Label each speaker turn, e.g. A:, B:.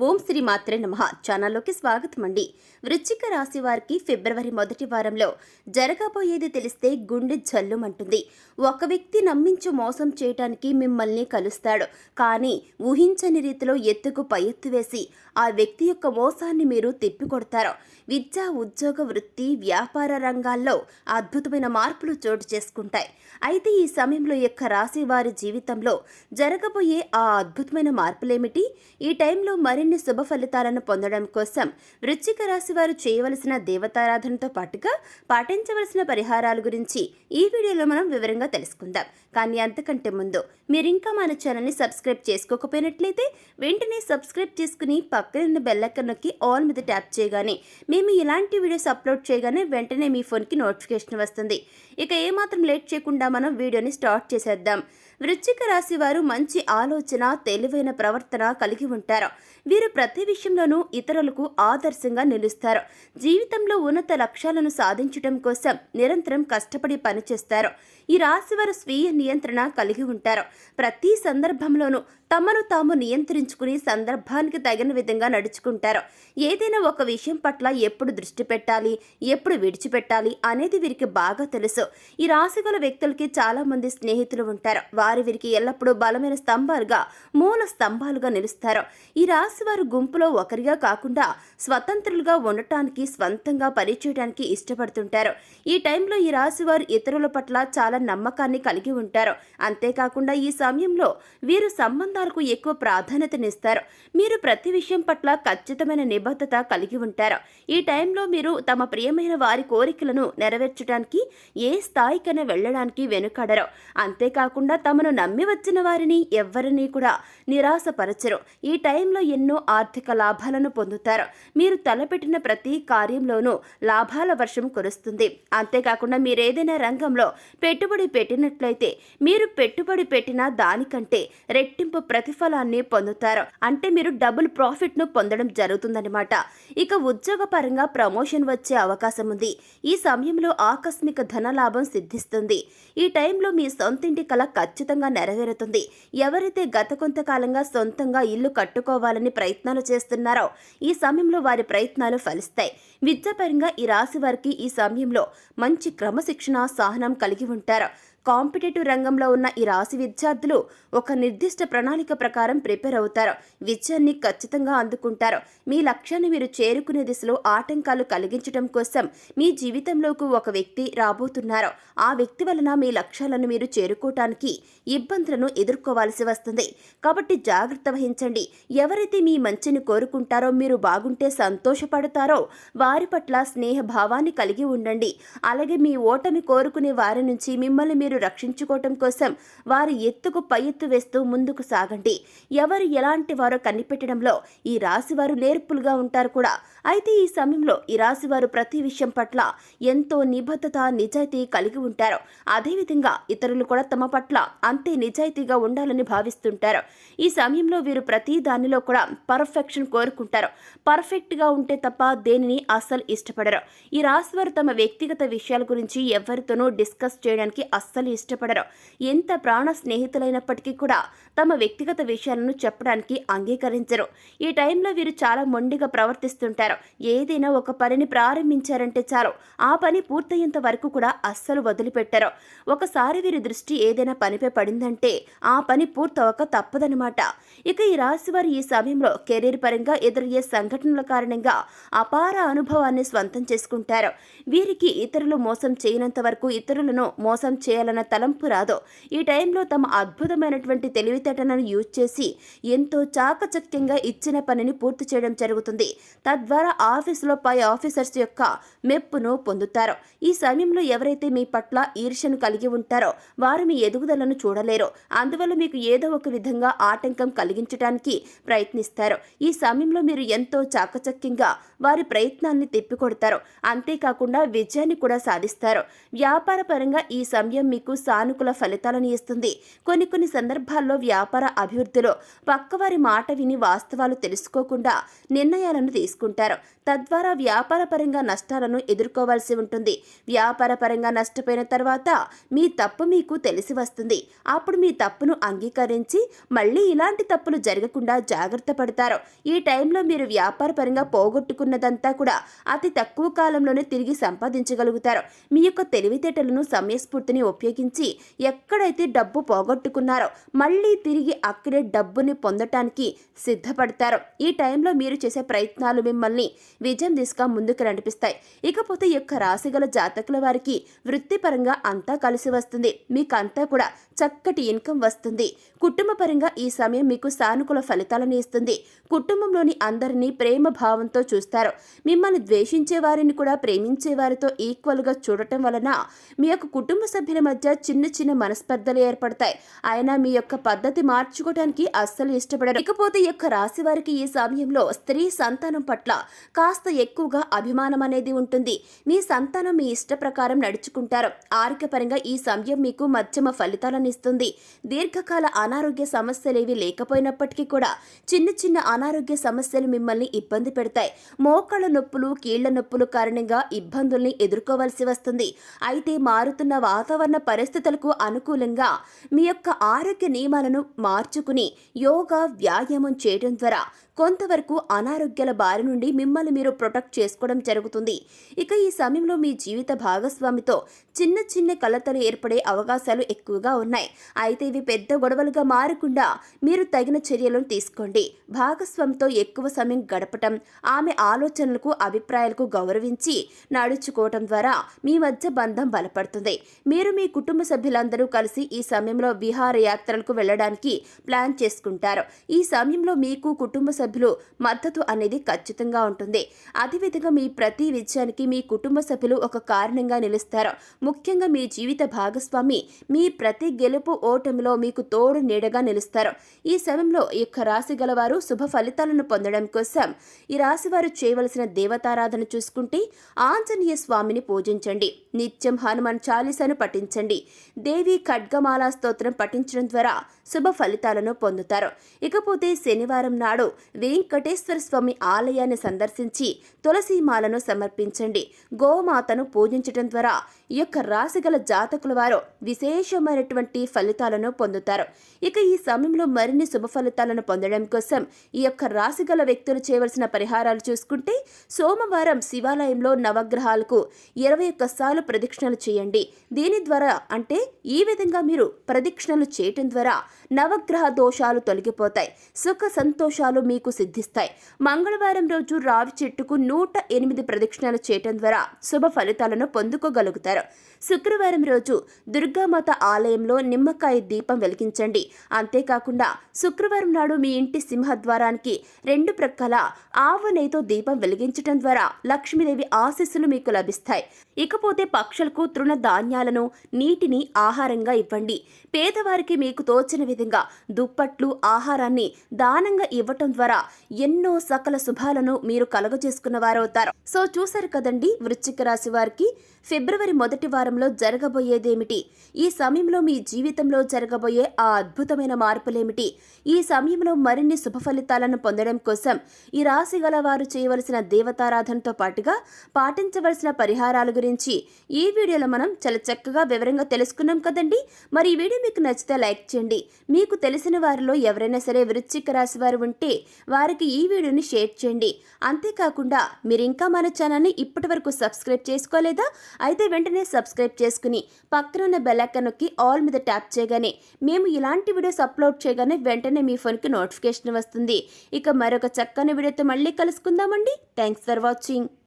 A: ఓం శ్రీ మాత్రే నమః. ఛానల్లోకి స్వాగతం అండి. వృశ్చిక రాశి వారికి ఫిబ్రవరి మొదటి వారంలో జరగబోయేది తెలిస్తే గుండె జల్లుమంటుంది. ఒక వ్యక్తి నమ్మించి మోసం చేయటానికి మిమ్మల్ని కలుస్తాడు. కానీ ఊహించని రీతిలో ఎత్తుకు పై ఎత్తు వేసి ఆ వ్యక్తి యొక్క మోసాన్ని మీరు తిప్పికొడతారు. విద్య, ఉద్యోగ, వృత్తి, వ్యాపార రంగాల్లో అద్భుతమైన మార్పులు చోటు చేసుకుంటాయి. అయితే ఈ సమయంలో యొక్క రాశి వారి జీవితంలో జరగబోయే ఆ అద్భుతమైన మార్పులేమిటి? ఈ టైంలో మరిన్ని శుభ ఫలితాలను పొందడం కోసం వృశ్చిక రాశి వారు చేయవలసిన దేవతారాధనతో పాటుగా పాటించవలసిన పరిహారాల గురించి ఈ వీడియోలో మనం వివరంగా తెలుసుకుందాం. కానీ అంతకంటే ముందు మీరు ఇంకా మన ఛానల్ని సబ్స్క్రైబ్ చేసుకోకపోయినట్లయితే వెంటనే సబ్స్క్రైబ్ చేసుకుని పక్కన ఉన్న బెల్ ఐకాన్ నొక్కి ఆల్ మీద ట్యాప్ చేయగానే మేము ఇలాంటి వీడియోస్ అప్లోడ్ చేయగానే వెంటనే మీ ఫోన్కి నోటిఫికేషన్ వస్తుంది. ఇక ఏమాత్రం లేట్ చేయకుండా మనం వీడియోని స్టార్ట్ చేసేద్దాం. వృశ్చిక రాశి వారు మంచి ఆలోచన, తెలివైన ప్రవర్తన కలిగి ఉంటారు. వీరు ప్రతి విషయంలోనూ ఇతరులకు ఆదర్శంగా నిలుస్తారు. జీవితంలో ఉన్నత లక్ష్యాలను సాధించడం కోసం నిరంతరం కష్టపడి పనిచేస్తారు. ఈ రాశి వారు స్వీయ నియంత్రణ కలిగి ఉంటారు. ప్రతి సందర్భంలోనూ తమను తాము నియంత్రించుకుని సందర్భానికి తగిన విధంగా నడుచుకుంటారు. ఏదైనా ఒక విషయం పట్ల ఎప్పుడు దృష్టి పెట్టాలి, ఎప్పుడు విడిచిపెట్టాలి అనేది వీరికి బాగా తెలుసు. ఈ రాశి గల వ్యక్తులకి చాలా మంది స్నేహితులు ఉంటారు. వారు వీరికి ఎల్లప్పుడూ బలమైన స్తంభాలుగా, మూల స్తంభాలుగా నిలుస్తారు. ఈ రాశి వారు గుంపులో ఒకరిగా కాకుండా స్వతంత్రులుగా ఉండటానికి, స్వంతంగా పనిచేయడానికి ఇష్టపడుతుంటారు. ఈ టైంలో ఈ రాశి వారు ఇతరుల పట్ల చాలా నమ్మకాన్ని కలిగి ఉంటారు. అంతేకాకుండా ఈ సమయంలో వీరు సంబంధాలకు ఎక్కువ ప్రాధాన్యతనిస్తారు. మీరు ప్రతి విషయం పట్ల ఖచ్చితమైన నిబద్ధత కలిగి ఉంటారు. ఈ టైంలో మీరు తమ ప్రియమైన వారి కోరికలను నెరవేర్చడానికి ఏ స్థాయికైనా వెళ్ళడానికి వెనుకడరు. అంతేకాకుండా తమను నమ్మి వచ్చిన వారిని ఎవ్వరినీ కూడా నిరాశపరచరు. ఈ టైంలో ఎన్నో ఆర్థిక లాభాలను పొందుతారు. మీరు తలపెట్టిన ప్రతి కార్యంలోనూ లాభాల వర్షం కురుస్తుంది. అంతేకాకుండా మీరేదైనా రంగంలో పెట్టుబడి పెట్టినట్లయితే మీరు పెట్టుబడి పెట్టిన దానికంటే రెట్టింపు ప్రతిఫలాన్ని పొందుతారు. అంటే మీరు డబుల్ ప్రాఫిట్ ను పొందడం జరుగుతుందన్నమాట. ఇక ఉద్యోగ పరంగా ప్రమోషన్ వచ్చే అవకాశం ఉంది. ఈ సమయంలో ఆకస్మిక ధన లాభం సిద్ధిస్తుంది. ఈ టైంలో మీ సొంతింటి కల ఖచ్చితంగా నెరవేరుతుంది. ఎవరైతే గత కొంతకాలంగా సొంతంగా ఇల్లు కట్టుకోవాలని ప్రయత్నాలు చేస్తున్నారో ఈ సమయంలో వారి ప్రయత్నాలు ఫలిస్తాయి. విద్యాపరంగా ఈ రాశి వారికి ఈ సమయంలో మంచి క్రమశిక్షణ, సహనం కలిగి ఉంటారు. కాంపిటేటివ్ రంగంలో ఉన్న ఈ రాశి విద్యార్థులు ఒక నిర్దిష్ట ప్రణాళిక ప్రకారం ప్రిపేర్ అవుతారు. విజయాన్ని ఖచ్చితంగా అందుకుంటారు. మీ లక్ష్యాన్ని మీరు చేరుకునే దిశలో ఆటంకాలు కలిగించడం కోసం మీ జీవితంలోకి ఒక వ్యక్తి రాబోతున్నారు. ఆ వ్యక్తి వలన మీ లక్ష్యాలను మీరు చేరుకోవటానికి ఇబ్బందులను ఎదుర్కోవాల్సి వస్తుంది. కాబట్టి జాగ్రత్త వహించండి. ఎవరైతే మీ మంచిని కోరుకుంటారో, మీరు బాగుంటే సంతోషపడతారో వారి పట్ల స్నేహ భావాన్ని కలిగి ఉండండి. అలాగే మీ ఓటమి కోరుకునే వారి నుంచి మిమ్మల్ని మీరు రక్షించుకోవటం కోసం వారి ఎత్తుకు పై ఎత్తు వేస్తూ ముందుకు సాగండి. ఎవరు ఎలాంటి వారో కనిపెట్టడంలో ఈ రాశి వారు నేర్పులుగా ఉంటారు కూడా. అయితే ఈ సమయంలో ఈ రాశి వారు ప్రతి విషయం పట్ల ఎంతో నిబద్ధత, నిజాయితీ కలిగి ఉంటారు. అదేవిధంగా ఇతరులు కూడా తమ పట్ల అంతే నిజాయితీగా ఉండాలని భావిస్తుంటారు. ఈ సమయంలో వీరు ప్రతి దానిలో కూడా పర్ఫెక్షన్ కోరుకుంటారు. పర్ఫెక్ట్ గా ఉంటే తప్ప దేనిని అస్సలు ఇష్టపడరు. ఈ రాశి వారు తమ వ్యక్తిగత విషయాల గురించి ఎవరితోనూ డిస్కస్ చేయడానికి అస్సలు ఇష్టపడరు. ఎంత ప్రాణ స్నేహితులైనప్పటికీ కూడా తమ వ్యక్తిగత విషయాలను చెప్పడానికి అంగీకరించరు. ఈ టైంలో వీరు చాలా మొండిగా ప్రవర్తిస్తుంటారు. ఏదైనా ఒక పనిని ప్రారంభించారంటే చాలు ఆ పని పూర్తయ్యేంత వరకు కూడా అస్సలు వదిలిపెట్టరు. ఒకసారి వీరి దృష్టి ఏదైనా పనిపై పడిందంటే ఆ పని పూర్తవక తప్పదనమాట. ఇక ఈ రాశి వారు ఈ సమయంలో కెరీర్ పరంగా ఎదురయ్యే సంఘటనల కారణంగా అపార అనుభవాన్ని స్వంతం చేసుకుంటారు. వీరికి ఇతరులు మోసం చేయనంత వరకు ఇతరులను మోసం చేయాలన్న తలంపు రాదు. ఈ టైంలో తమ అద్భుతమైనటువంటి తెలివితేటలను యూజ్ చేసి ఎంతో చాకచక్యంగా ఇచ్చిన పనిని పూర్తి చేయడం జరుగుతుంది. తద్వారా ఆఫీసులో పై ఆఫీసర్స్ యొక్క మెప్పును పొందుతారు. ఈ సమయంలో ఎవరైతే మీ పట్ల ఈర్ష్యను కలిగి ఉంటారో వారు మీ ఎదుగుదలను చూడలేరు. అందువల్ల మీకు ఏదో ఒక విధంగా ఆటంకం కలిగించడానికి ప్రయత్నిస్తారు. ఈ సమయంలో మీరు ఎంతో చాకచక్యంగా వారి ప్రయత్నాన్ని తిప్పికొడతారు. అంతేకాకుండా విజయాన్ని కూడా సాధిస్తారు. వ్యాపార పరంగా ఈ సమయం మీకు మీకు సానుకూల ఫలితాలను ఇస్తుంది. కొన్ని సందర్భాల్లో వ్యాపార అభివృద్ధిలో పక్కవారి మాట విని వాస్తవాలు తెలుసుకోకుండా నిర్ణయాలను తీసుకుంటారు. తద్వారా వ్యాపారపరంగా నష్టాలను ఎదుర్కోవాల్సి ఉంటుంది. వ్యాపారపరంగా నష్టపోయిన తర్వాత మీ తప్పు మీకు తెలిసి వస్తుంది. అప్పుడు మీ తప్పును అంగీకరించి మళ్ళీ ఇలాంటి తప్పులు జరగకుండా జాగ్రత్త పడతారు. ఈ టైంలో మీరు వ్యాపారపరంగా పోగొట్టుకున్నదంతా కూడా అతి తక్కువ కాలంలోనే తిరిగి సంపాదించగలుగుతారు. మీ యొక్క తెలివితేటలను, సమయస్ఫూర్తిని ఉపయోగించి ఎక్కడైతే డబ్బు పోగొట్టుకున్నారో మళ్ళీ తిరిగి అక్కడే డబ్బుని పొందటానికి సిద్ధపడతారు. ఈ టైంలో మీరు చేసే ప్రయత్నాలు మిమ్మల్ని విజయం దిశగా ముందుకు నడిపిస్తాయి. ఇకపోతే ఈ యొక్క రాశిగల జాతకుల వారికి వృత్తిపరంగా అంతా కలిసి వస్తుంది. మీకంతా కూడా చక్కటి ఇన్కమ్ వస్తుంది. కుటుంబ పరంగా ఈ సమయం మీకు సానుకూల ఫలితాలను ఇస్తుంది. కుటుంబంలోని అందరినీ ప్రేమ భావంతో చూస్తారు. మిమ్మల్ని ద్వేషించే వారిని కూడా ప్రేమించే వారితో ఈక్వల్గా చూడటం వలన మీ యొక్క కుటుంబ సభ్యుల మధ్య చిన్న మనస్పర్ధలు ఏర్పడతాయి. అయినా మీ యొక్క పద్ధతి మార్చుకోవడానికి అస్సలు ఇష్టపడరు. ఇకపోతే ఈ యొక్క రాశి వారికి ఈ సమయంలో స్త్రీ సంతానం పట్ల కాస్త ఎక్కువగా అభిమానం అనేది ఉంటుంది. మీ సంతానం మీ ఇష్ట ప్రకారం నడుచుకుంటారు. ఆరోగ్యపరంగా ఈ సమయం మీకు మధ్యమ ఫలితాలను ఇస్తుంది. దీర్ఘకాల అనారోగ్య సమస్యలేవి లేకపోయినప్పటికీ కూడా చిన్న అనారోగ్య సమస్యలు మిమ్మల్ని ఇబ్బంది పెడతాయి. మోకాళ్ళ నొప్పులు, కీళ్ల నొప్పులు కారణంగా ఇబ్బందుల్ని ఎదుర్కోవాల్సి వస్తుంది. అయితే మారుతున్న వాతావరణ పరిస్థితులకు అనుకూలంగా మీ యొక్క ఆరోగ్య నియమాలను మార్చుకుని యోగా, వ్యాయామం చేయడం ద్వారా కొంతవరకు అనారోగ్యాల బారి నుండి మిమ్మల్ని మీరు ప్రొటెక్ట్ చేసుకోవడం జరుగుతుంది. ఇక ఈ సమయంలో మీ జీవిత భాగస్వామితో చిన్న కలతలు ఏర్పడే అవకాశాలు ఎక్కువగా ఉన్నాయి. అయితే ఇవి పెద్ద గొడవలుగా మారకుండా మీరు తగిన చర్యలను తీసుకోండి. భాగస్వామితో ఎక్కువ సమయం గడపటం, ఆమె ఆలోచనలకు, అభిప్రాయాలకు గౌరవించి నడుచుకోవటం ద్వారా మీ మధ్య బంధం బలపడుతుంది. మీరు మీ కుటుంబ సభ్యులందరూ కలిసి ఈ సమయంలో విహారయాత్రలకు వెళ్ళడానికి ప్లాన్ చేసుకుంటారు. ఈ సమయంలో మీకు కుటుంబ సభ్యులు మద్దతు అనేది ఖచ్చితంగా ఉంటుంది. అదేవిధంగా మీ ప్రతి విజయానికి మీ కుటుంబ సభ్యులు ఒక కారణంగా నిలుస్తారు. ముఖ్యంగా మీ జీవిత భాగస్వామి మీ ప్రతి గెలుపు, ఓటమిలో మీకు తోడు నీడగా నిలుస్తారు. ఈ సమయంలో ఈ యొక్క రాశి గలవారు శుభ ఫలితాలను పొందడం కోసం ఈ రాశి వారు చేయవలసిన దేవతారాధన చూసుకుంటే ఆంజనేయ స్వామిని పూజించండి. నిత్యం హనుమాన్ చాలీసాను పఠించండి. దేవి ఖడ్గమాల స్తోత్రం పఠించడం ద్వారా శుభ ఫలితాలను పొందుతారు. ఇకపోతే శనివారం నాడు వెంకటేశ్వర స్వామి ఆలయాన్ని సందర్శించి తులసీమాలను సమర్పించండి. గోమాతను పూజించడం ద్వారా ఈ యొక్క రాశిగల జాతకుల వారు విశేషమైనటువంటి ఫలితాలను పొందుతారు. ఇక ఈ సమయంలో మరిన్ని శుభ ఫలితాలను పొందడం కోసం ఈ యొక్క రాశిగల వ్యక్తులు చేయవలసిన పరిహారాలు చూసుకుంటే సోమవారం శివాలయంలో నవగ్రహాలకు 21 సార్లు ప్రదక్షిణలు చేయండి. దీని ద్వారా అంటే ఈ విధంగా మీరు ప్రదక్షిణలు చేయటం ద్వారా నవగ్రహ దోషాలు తొలగిపోతాయి. సుఖ సంతోషాలు మీకు సిద్ధిస్తాయి. మంగళవారం రోజు రావి చెట్టుకు 108 ప్రదక్షిణలు చేయటం ద్వారా శుభ ఫలితాలను పొందుకోగలుగుతారు. శుక్రవారం రోజు దుర్గామాత ఆలయంలో నిమ్మకాయ దీపం వెలిగించండి. అంతేకాకుండా శుక్రవారం నాడు మీ ఇంటి సింహద్వారానికి 2 ప్రక్కల ఆవు నెయ్యితో దీపం వెలిగించటం ద్వారా లక్ష్మీదేవి ఆశీస్సులు మీకు లభిస్తాయి. ఇకపోతే పక్షులకు తృణ ధాన్యాలను, నీటిని ఆహారంగా ఇవ్వండి. పేదవారికి మీకు తోచిన విధంగా దుప్పట్లు, ఆహారాన్ని దానంగా ఇవ్వటం ద్వారా ఎన్నో సకల శుభాలను మీరు కలుగజేసుకున్న వారవుతారు. సో చూశారు కదండి, వృశ్చిక రాశి వారికి ఫిబ్రవరి మొదటి వారంలో జరగబోయేదేమిటి, ఈ సమయంలో మీ జీవితంలో జరగబోయే ఆ అద్భుతమైన మార్పులేమిటి, ఈ సమయంలో మరిన్ని శుభ ఫలితాలను పొందడం కోసం ఈ రాశి గల వారు చేయవలసిన దేవతారాధనతో పాటుగా పాటించవలసిన పరిహారాల గురించి ఈ వీడియోలో మనం చాలా చక్కగా వివరంగా తెలుసుకున్నాం కదండి. మరి ఈ వీడియో మీకు నచ్చితే లైక్ చేయండి. మీకు తెలిసిన వారిలో ఎవరైనా సరే వృశ్చిక రాశి వారు ఉంటే వారికి ఈ వీడియోని షేర్ చేయండి. అంతేకాకుండా మీరు ఇంకా మన ఛానల్ని ఇప్పటి వరకు సబ్స్క్రైబ్ చేసుకోలేదా? అయితే వెంటనే సబ్స్క్రైబ్ చేసుకుని పక్కన ఉన్న బెల్ ఐకాన్ నొక్కి ఆల్ మీద ట్యాప్ చేయగానే మేము ఇలాంటి వీడియోస్ అప్లోడ్ చేయగానే వెంటనే మీ ఫోన్కి నోటిఫికేషన్ వస్తుంది. ఇక మరొక చక్కని వీడియోతో మళ్ళీ కలుసుకుందామండి. Thanks for watching.